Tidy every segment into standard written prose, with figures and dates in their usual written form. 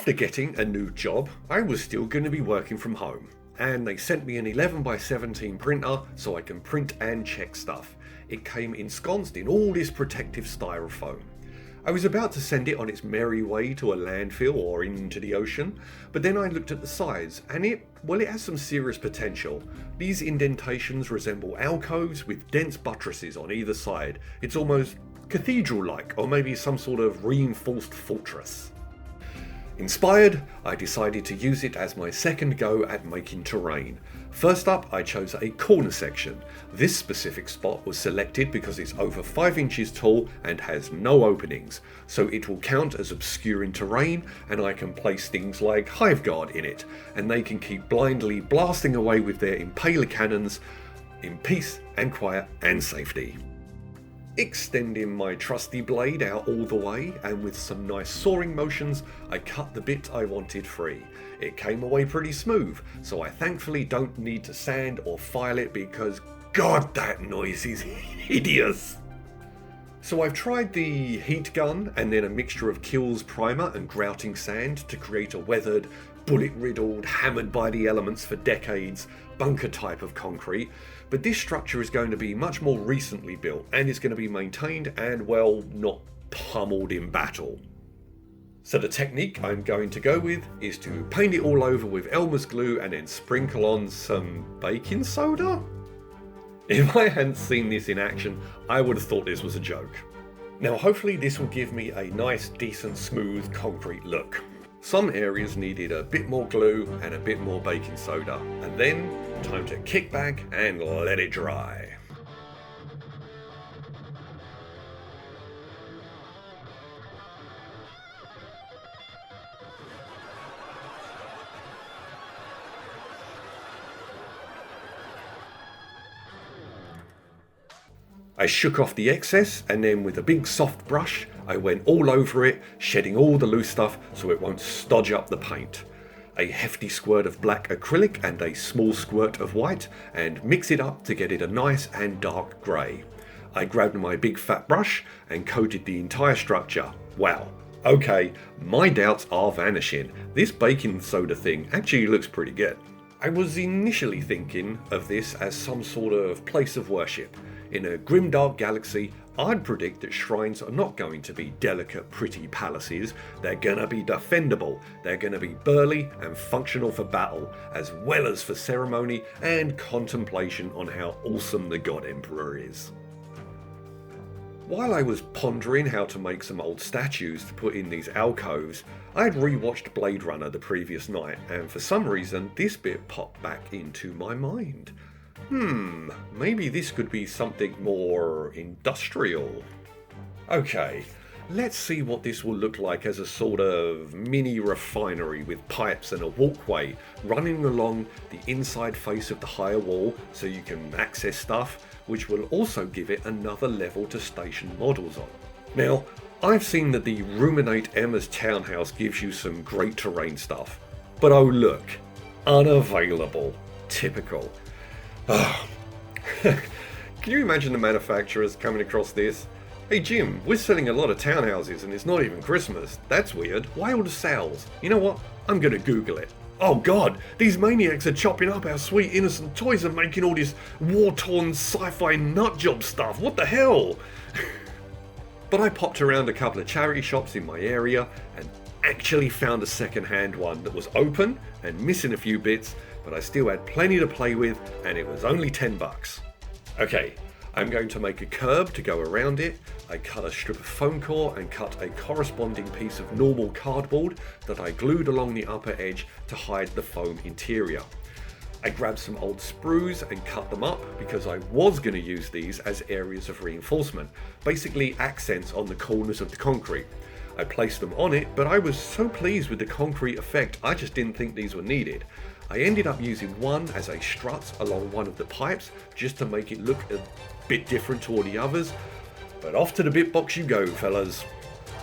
After getting a new job, I was still going to be working from home, and they sent me an 11x17 printer so I can print and check stuff. It came ensconced in all this protective styrofoam. I was about to send it on its merry way to a landfill or into the ocean, but then I looked at the size, and it has some serious potential. These indentations resemble alcoves with dense buttresses on either side. It's almost cathedral-like, or maybe some sort of reinforced fortress. Inspired, I decided to use it as my second go at making terrain. First up, I chose a corner section. This specific spot was selected because it's over 5 inches tall and has no openings, so it will count as obscuring terrain, and I can place things like Hive Guard in it, and they can keep blindly blasting away with their impaler cannons in peace and quiet and safety. Extending my trusty blade out all the way, and with some nice soaring motions, I cut the bit I wanted free. It came away pretty smooth, so I thankfully don't need to sand or file it because God, that noise is hideous. So I've tried the heat gun and then a mixture of Kills primer and grouting sand to create a weathered, bullet-riddled, hammered by the elements for decades, bunker type of concrete, but this structure is going to be much more recently built and is going to be maintained and, well, not pummeled in battle. So the technique I'm going to go with is to paint it all over with Elmer's glue and then sprinkle on some baking soda? If I hadn't seen this in action, I would have thought this was a joke. Now hopefully this will give me a nice, decent, smooth concrete look. Some areas needed a bit more glue and a bit more baking soda, and then time to kick back and let it dry. I shook off the excess, and then with a big soft brush I went all over it, shedding all the loose stuff so it won't stodge up the paint. A hefty squirt of black acrylic and a small squirt of white, and mix it up to get it a nice and dark grey. I grabbed my big fat brush and coated the entire structure. Wow, okay, my doubts are vanishing. This baking soda thing actually looks pretty good. I was initially thinking of this as some sort of place of worship. In a grimdark galaxy, I'd predict that shrines are not going to be delicate, pretty palaces. They're gonna be defendable, they're gonna be burly and functional for battle, as well as for ceremony and contemplation on how awesome the God Emperor is. While I was pondering how to make some old statues to put in these alcoves, I had rewatched Blade Runner the previous night, and for some reason this bit popped back into my mind. Maybe this could be something more industrial. Okay, let's see what this will look like as a sort of mini refinery with pipes and a walkway running along the inside face of the higher wall so you can access stuff, which will also give it another level to station models on. Now, I've seen that the Ruminate Emma's townhouse gives you some great terrain stuff, but oh look, unavailable. Typical. Can you imagine the manufacturers coming across this? Hey Jim, we're selling a lot of townhouses and it's not even Christmas. That's weird. Why all the sales? You know what? I'm gonna Google it. Oh god, these maniacs are chopping up our sweet innocent toys and making all this war-torn sci-fi nutjob stuff. What the hell? But I popped around a couple of charity shops in my area and actually found a second-hand one that was open and missing a few bits, but I still had plenty to play with, and it was only $10. Okay, I'm going to make a curb to go around it. I cut a strip of foam core and cut a corresponding piece of normal cardboard that I glued along the upper edge to hide the foam interior. I grabbed some old sprues and cut them up because I was going to use these as areas of reinforcement, basically accents on the corners of the concrete. I placed them on it, but I was so pleased with the concrete effect I just didn't think these were needed. I ended up using one as a strut along one of the pipes just to make it look a bit different to all the others, but off to the bit box you go, fellas.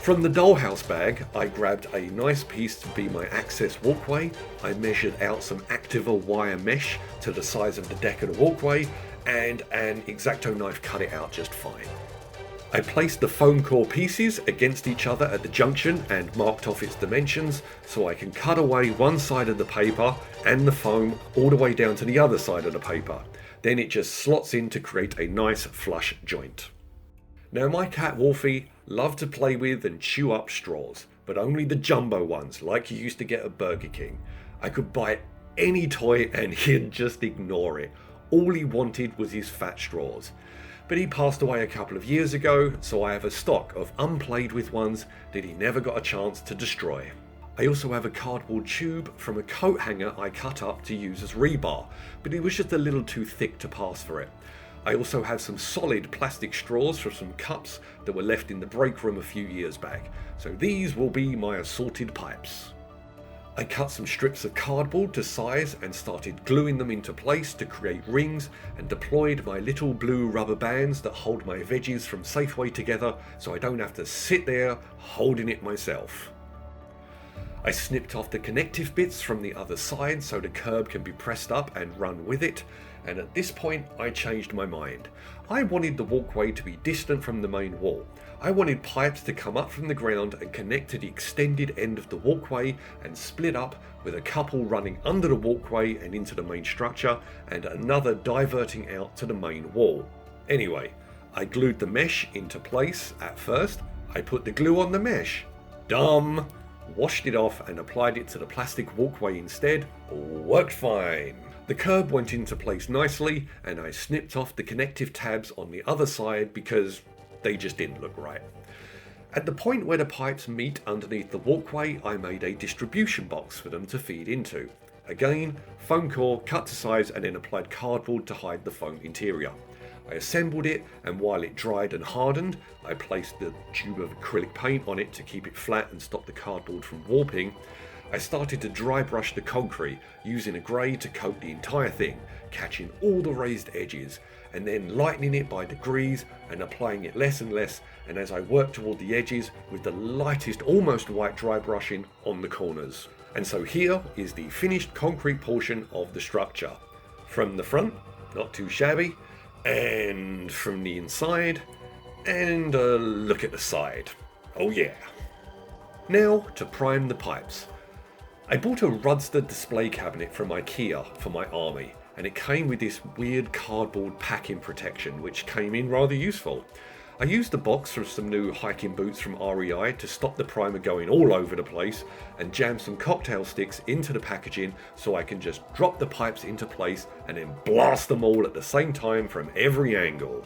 From the dollhouse bag, I grabbed a nice piece to be my access walkway. I measured out some Activa wire mesh to the size of the deck of the walkway, and an X-Acto knife cut it out just fine. I placed the foam core pieces against each other at the junction and marked off its dimensions so I can cut away one side of the paper and the foam all the way down to the other side of the paper. Then it just slots in to create a nice flush joint. Now my cat Wolfie loved to play with and chew up straws, but only the jumbo ones like you used to get at Burger King. I could buy any toy and he'd just ignore it. All he wanted was his fat straws. But he passed away a couple of years ago, so I have a stock of unplayed with ones that he never got a chance to destroy. I also have a cardboard tube from a coat hanger I cut up to use as rebar, but it was just a little too thick to pass for it. I also have some solid plastic straws for some cups that were left in the break room a few years back, so these will be my assorted pipes. I cut some strips of cardboard to size and started gluing them into place to create rings, and deployed my little blue rubber bands that hold my veggies from Safeway together so I don't have to sit there holding it myself. I snipped off the connective bits from the other side so the curb can be pressed up and run with it, and at this point I changed my mind. I wanted the walkway to be distant from the main wall. I wanted pipes to come up from the ground and connect to the extended end of the walkway and split up, with a couple running under the walkway and into the main structure and another diverting out to the main wall. Anyway, I glued the mesh into place at first. I put the glue on the mesh. Dumb! Washed it off and applied it to the plastic walkway instead. Worked fine. The curb went into place nicely, and I snipped off the connective tabs on the other side because they just didn't look right. At the point where the pipes meet underneath the walkway, I made a distribution box for them to feed into. Again, foam core cut to size and then applied cardboard to hide the foam interior. I assembled it, and while it dried and hardened, I placed the tube of acrylic paint on it to keep it flat and stop the cardboard from warping. I started to dry brush the concrete, using a grey to coat the entire thing, catching all the raised edges, and then lightening it by degrees and applying it less and less, and as I worked toward the edges with the lightest almost white dry brushing on the corners. And so here is the finished concrete portion of the structure. From the front, not too shabby, and from the inside, and a look at the side. Oh yeah. Now to prime the pipes. I bought a Rudster display cabinet from IKEA for my army, and it came with this weird cardboard packing protection which came in rather useful. I used the box for some new hiking boots from REI to stop the primer going all over the place, and jammed some cocktail sticks into the packaging so I can just drop the pipes into place and then blast them all at the same time from every angle.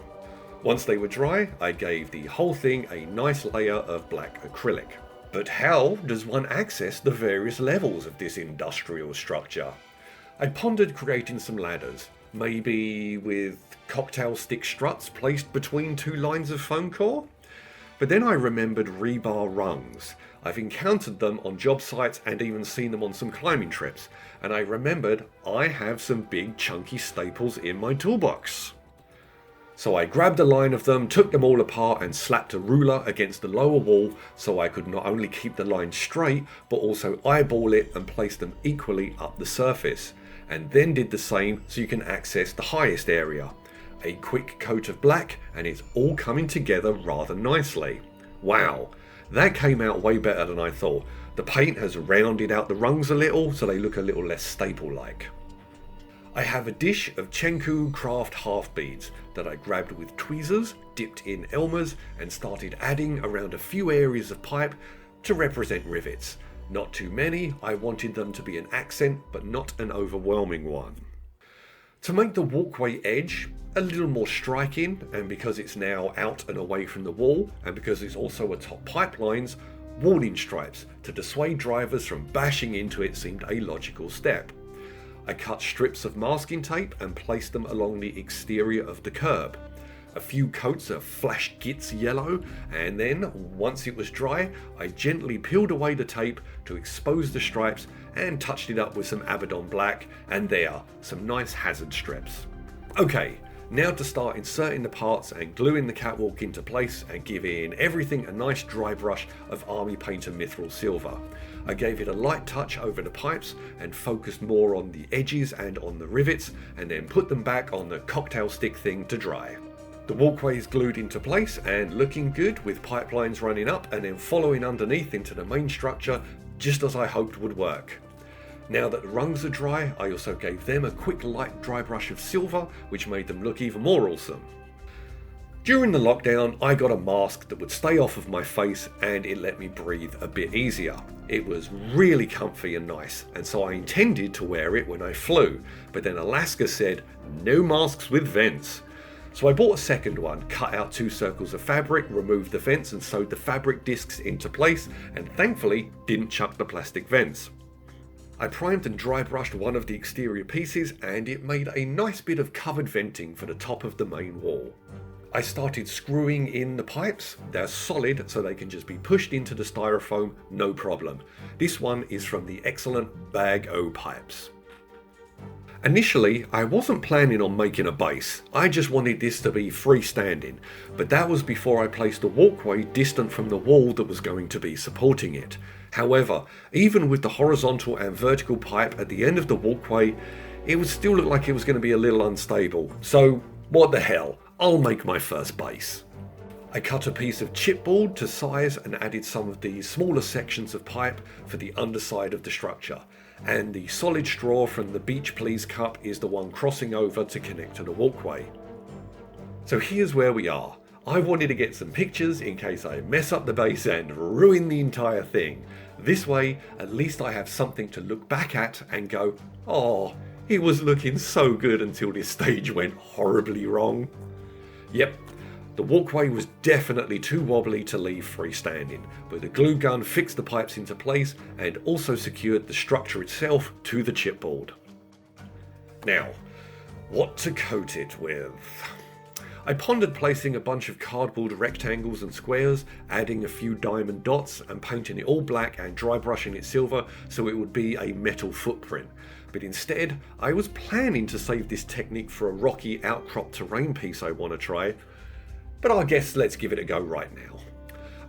Once they were dry, I gave the whole thing a nice layer of black acrylic. But how does one access the various levels of this industrial structure? I pondered creating some ladders, maybe with cocktail stick struts placed between two lines of foam core? But then I remembered rebar rungs. I've encountered them on job sites and even seen them on some climbing trips, and I remembered I have some big chunky staples in my toolbox. So I grabbed a line of them, took them all apart and slapped a ruler against the lower wall so I could not only keep the line straight but also eyeball it and place them equally up the surface, and then did the same so you can access the highest area. A quick coat of black and it's all coming together rather nicely. Wow, that came out way better than I thought. The paint has rounded out the rungs a little so they look a little less staple-like. I have a dish of Chenku craft half beads that I grabbed with tweezers, dipped in Elmer's, and started adding around a few areas of pipe to represent rivets. Not too many, I wanted them to be an accent but not an overwhelming one. To make the walkway edge a little more striking, and because it's now out and away from the wall, and because it's also atop pipelines, warning stripes to dissuade drivers from bashing into it seemed a logical step. I cut strips of masking tape and placed them along the exterior of the curb. A few coats of Flash Gits yellow, and then, once it was dry, I gently peeled away the tape to expose the stripes and touched it up with some Abaddon black, and there, some nice hazard strips. Okay, now to start inserting the parts and gluing the catwalk into place and giving everything a nice dry brush of Army Painter Mithril Silver. I gave it a light touch over the pipes and focused more on the edges and on the rivets, and then put them back on the cocktail stick thing to dry. The walkway is glued into place and looking good, with pipelines running up and then following underneath into the main structure, just as I hoped would work. Now that the rungs are dry, I also gave them a quick light dry brush of silver, which made them look even more awesome. During the lockdown, I got a mask that would stay off of my face and it let me breathe a bit easier. It was really comfy and nice, and so I intended to wear it when I flew, but then Alaska said, no masks with vents. So I bought a second one, cut out 2 circles of fabric, removed the vents and sewed the fabric discs into place, and thankfully didn't chuck the plastic vents. I primed and dry brushed one of the exterior pieces and it made a nice bit of covered venting for the top of the main wall. I started screwing in the pipes. They're solid, so they can just be pushed into the styrofoam, no problem. This one is from the excellent Bag O pipes. Initially, I wasn't planning on making a base. I just wanted this to be freestanding, but that was before I placed a walkway distant from the wall that was going to be supporting it. However, even with the horizontal and vertical pipe at the end of the walkway, it would still look like it was going to be a little unstable. So, what the hell? I'll make my first base. I cut a piece of chipboard to size and added some of the smaller sections of pipe for the underside of the structure. And the solid straw from the Beach Please cup is the one crossing over to connect to the walkway. So here's where we are. I wanted to get some pictures in case I mess up the base and ruin the entire thing. This way, at least I have something to look back at and go, oh, it was looking so good until this stage went horribly wrong. Yep, the walkway was definitely too wobbly to leave freestanding, but the glue gun fixed the pipes into place and also secured the structure itself to the chipboard. Now, what to coat it with? I pondered placing a bunch of cardboard rectangles and squares, adding a few diamond dots and painting it all black and dry brushing it silver so it would be a metal footprint. But instead, I was planning to save this technique for a rocky outcrop terrain piece I want to try. But I guess let's give it a go right now.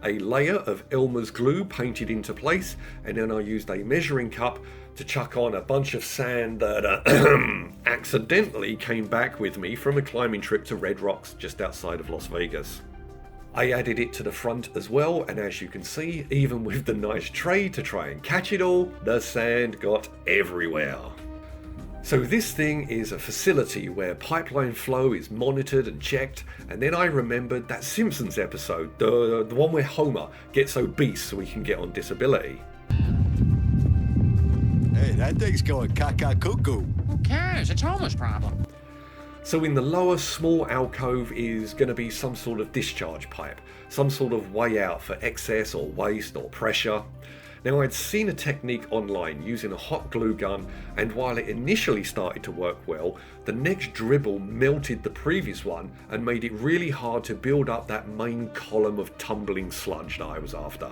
A layer of Elmer's glue painted into place, and then I used a measuring cup to chuck on a bunch of sand that accidentally came back with me from a climbing trip to Red Rocks just outside of Las Vegas. I added it to the front as well, and as you can see, even with the nice tray to try and catch it all, the sand got everywhere. So this thing is a facility where pipeline flow is monitored and checked, and then I remembered that Simpsons episode, the one where Homer gets obese so he can get on disability. Hey, that thing's going caca-cuckoo. Who cares? It's Homer's problem. So in the lower small alcove is going to be some sort of discharge pipe, some sort of way out for excess or waste or pressure. Now I'd seen a technique online using a hot glue gun, and while it initially started to work well, the next dribble melted the previous one and made it really hard to build up that main column of tumbling sludge that I was after.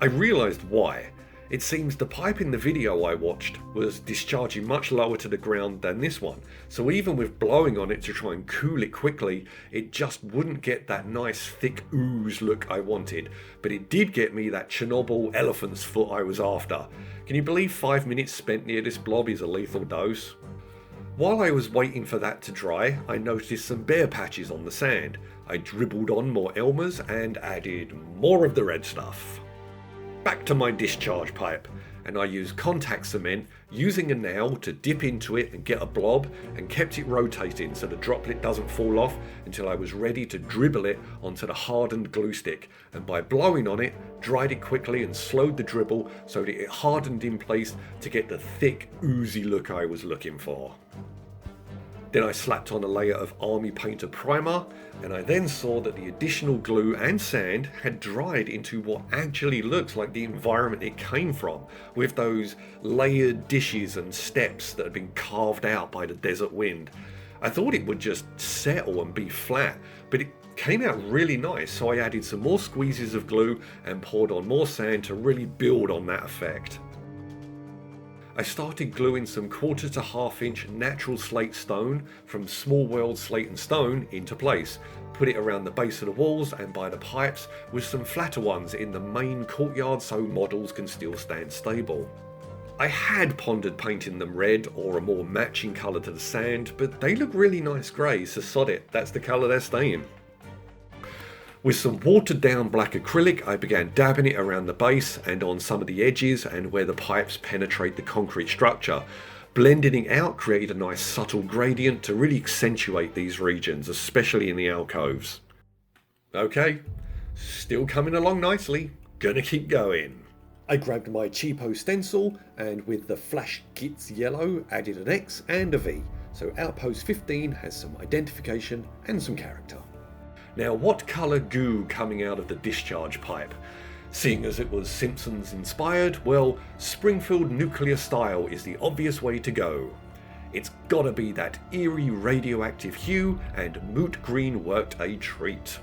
I realised why. It seems the pipe in the video I watched was discharging much lower to the ground than this one, so even with blowing on it to try and cool it quickly, it just wouldn't get that nice thick ooze look I wanted, but it did get me that Chernobyl elephant's foot I was after. Can you believe 5 minutes spent near this blob is a lethal dose? While I was waiting for that to dry, I noticed some bare patches on the sand. I dribbled on more Elmers and added more of the red stuff. Back to my discharge pipe, and I used contact cement using a nail to dip into it and get a blob, and kept it rotating so the droplet doesn't fall off until I was ready to dribble it onto the hardened glue stick, and by blowing on it, dried it quickly and slowed the dribble so that it hardened in place to get the thick, oozy look I was looking for. Then I slapped on a layer of Army Painter primer, and I then saw that the additional glue and sand had dried into what actually looks like the environment it came from, with those layered dishes and steps that had been carved out by the desert wind. I thought it would just settle and be flat, but it came out really nice, so I added some more squeezes of glue and poured on more sand to really build on that effect. I started gluing some 1/4 to 1/2 inch natural slate stone from Small World Slate and Stone into place, put it around the base of the walls and by the pipes, with some flatter ones in the main courtyard so models can still stand stable. I had pondered painting them red or a more matching colour to the sand, but they look really nice grey, so sod it, that's the colour they're staying. With some watered down black acrylic, I began dabbing it around the base and on some of the edges and where the pipes penetrate the concrete structure. Blending it out created a nice subtle gradient to really accentuate these regions, especially in the alcoves. Okay, still coming along nicely, gonna keep going. I grabbed my cheapo stencil and with the Flash Gits yellow added an X and a V, so Outpost 15 has some identification and some character. Now what colour goo coming out of the discharge pipe? Seeing as it was Simpsons inspired, well, Springfield nuclear style is the obvious way to go. It's gotta be that eerie radioactive hue, and moot green worked a treat.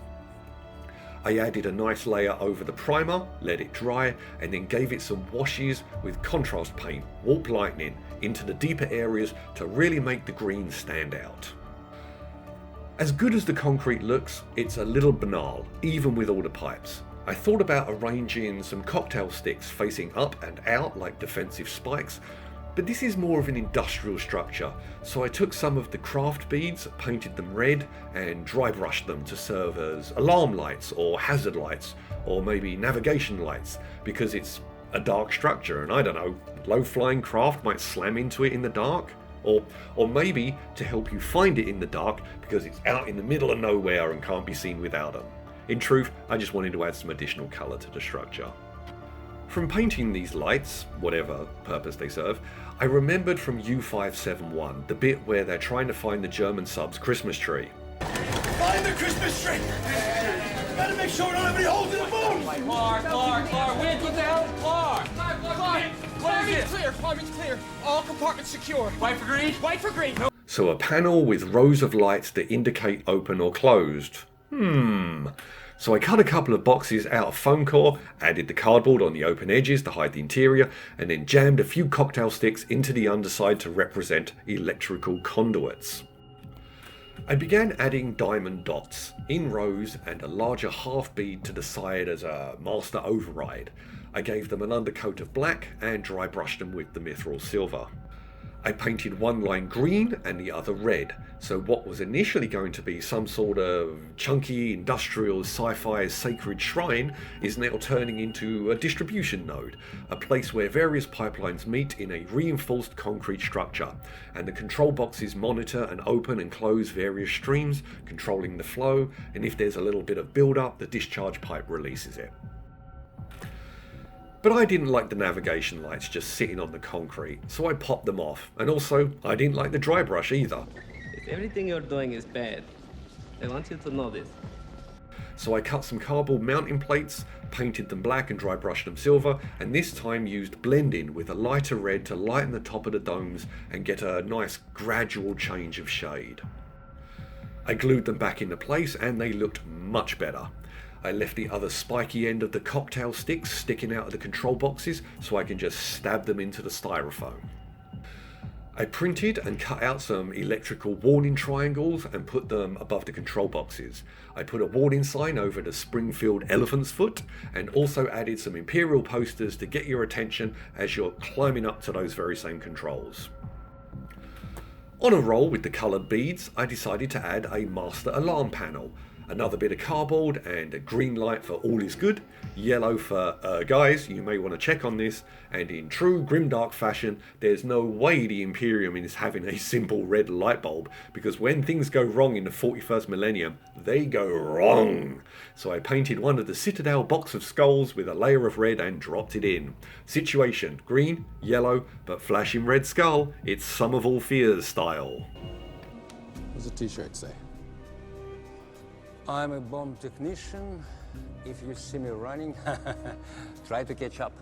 I added a nice layer over the primer, let it dry, and then gave it some washes with contrast paint, warp lightning, into the deeper areas to really make the green stand out. As good as the concrete looks, it's a little banal, even with all the pipes. I thought about arranging some cocktail sticks facing up and out like defensive spikes, but this is more of an industrial structure, so I took some of the craft beads, painted them red, and dry brushed them to serve as alarm lights or hazard lights, or maybe navigation lights, because it's a dark structure and I don't know, low-flying craft might slam into it in the dark. Or maybe to help you find it in the dark because it's out in the middle of nowhere and can't be seen without them. In truth, I just wanted to add some additional colour to the structure. From painting these lights, whatever purpose they serve, I remembered from U571 the bit where they're trying to find the German sub's Christmas tree. Find the Christmas tree! Better make sure we don't have any holes in the boom! Clark, wind, what the hell? Clark! What is it? Fireman's clear. All compartments secure. White for green? White for green. So a panel with rows of lights that indicate open or closed. So I cut a couple of boxes out of foam core, added the cardboard on the open edges to hide the interior, and then jammed a few cocktail sticks into the underside to represent electrical conduits. I began adding diamond dots in rows and a larger half bead to the side as a master override. I gave them an undercoat of black and dry brushed them with the mithril silver. I painted one line green and the other red, so what was initially going to be some sort of chunky industrial sci-fi sacred shrine is now turning into a distribution node, a place where various pipelines meet in a reinforced concrete structure, and the control boxes monitor and open and close various streams, controlling the flow, and if there's a little bit of build-up, the discharge pipe releases it. But I didn't like the navigation lights just sitting on the concrete, so I popped them off, and also I didn't like the dry brush either. If everything you're doing is bad, I want you to know this. So I cut some cardboard mounting plates, painted them black and dry brushed them silver, and this time used blend-in with a lighter red to lighten the top of the domes and get a nice gradual change of shade. I glued them back into place and they looked much better. I left the other spiky end of the cocktail sticks sticking out of the control boxes so I can just stab them into the styrofoam. I printed and cut out some electrical warning triangles and put them above the control boxes. I put a warning sign over the Springfield elephant's foot and also added some Imperial posters to get your attention as you're climbing up to those very same controls. On a roll with the coloured beads, I decided to add a master alarm panel. Another bit of cardboard and a green light for all is good, yellow for guys, you may want to check on this, and in true grimdark fashion, there's no way the Imperium is having a simple red light bulb, because when things go wrong in the 41st millennium, they go wrong. So I painted one of the Citadel box of skulls with a layer of red and dropped it in. Situation, green, yellow, but flashing red skull, it's Sum of All Fears style. What's the t-shirt say? I'm a bomb technician. If you see me running, try to catch up.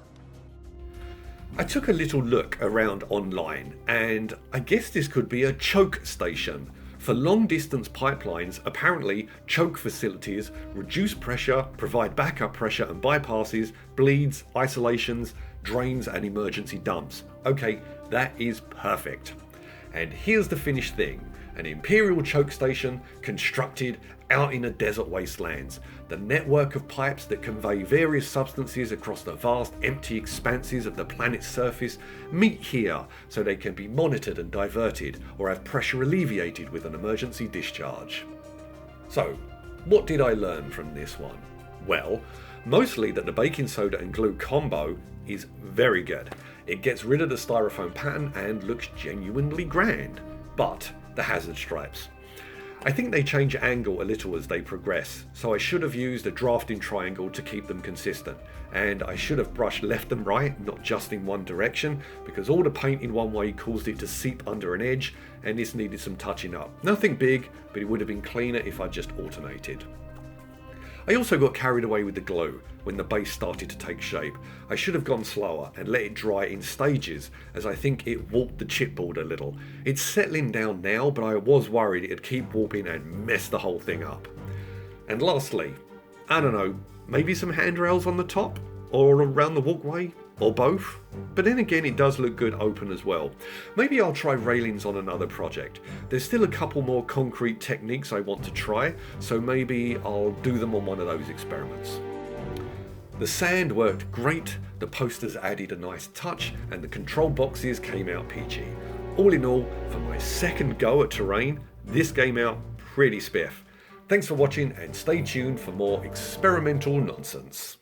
I took a little look around online, and I guess this could be a choke station. For long distance pipelines, apparently choke facilities reduce pressure, provide backup pressure and bypasses, bleeds, isolations, drains and emergency dumps. Okay, that is perfect. And here's the finished thing. An imperial choke station constructed out in the desert wastelands. The network of pipes that convey various substances across the vast empty expanses of the planet's surface meet here so they can be monitored and diverted or have pressure alleviated with an emergency discharge. So, what did I learn from this one? Well, mostly that the baking soda and glue combo is very good. It gets rid of the styrofoam pattern and looks genuinely grand. But the hazard stripes. I think they change angle a little as they progress, so I should have used a drafting triangle to keep them consistent, and I should have brushed left and right, not just in one direction, because all the paint in one way caused it to seep under an edge, and this needed some touching up. Nothing big, but it would have been cleaner if I just alternated. I also got carried away with the glue when the base started to take shape. I should have gone slower and let it dry in stages, as I think it warped the chipboard a little. It's settling down now, but I was worried it'd keep warping and mess the whole thing up. And lastly, I don't know, maybe some handrails on the top? Or around the walkway? Or both? But then again, it does look good open as well. Maybe I'll try railings on another project. There's still a couple more concrete techniques I want to try, so maybe I'll do them on one of those experiments. The sand worked great, the posters added a nice touch, and the control boxes came out peachy. All in all, for my second go at terrain, this came out pretty spiff. Thanks for watching and stay tuned for more experimental nonsense.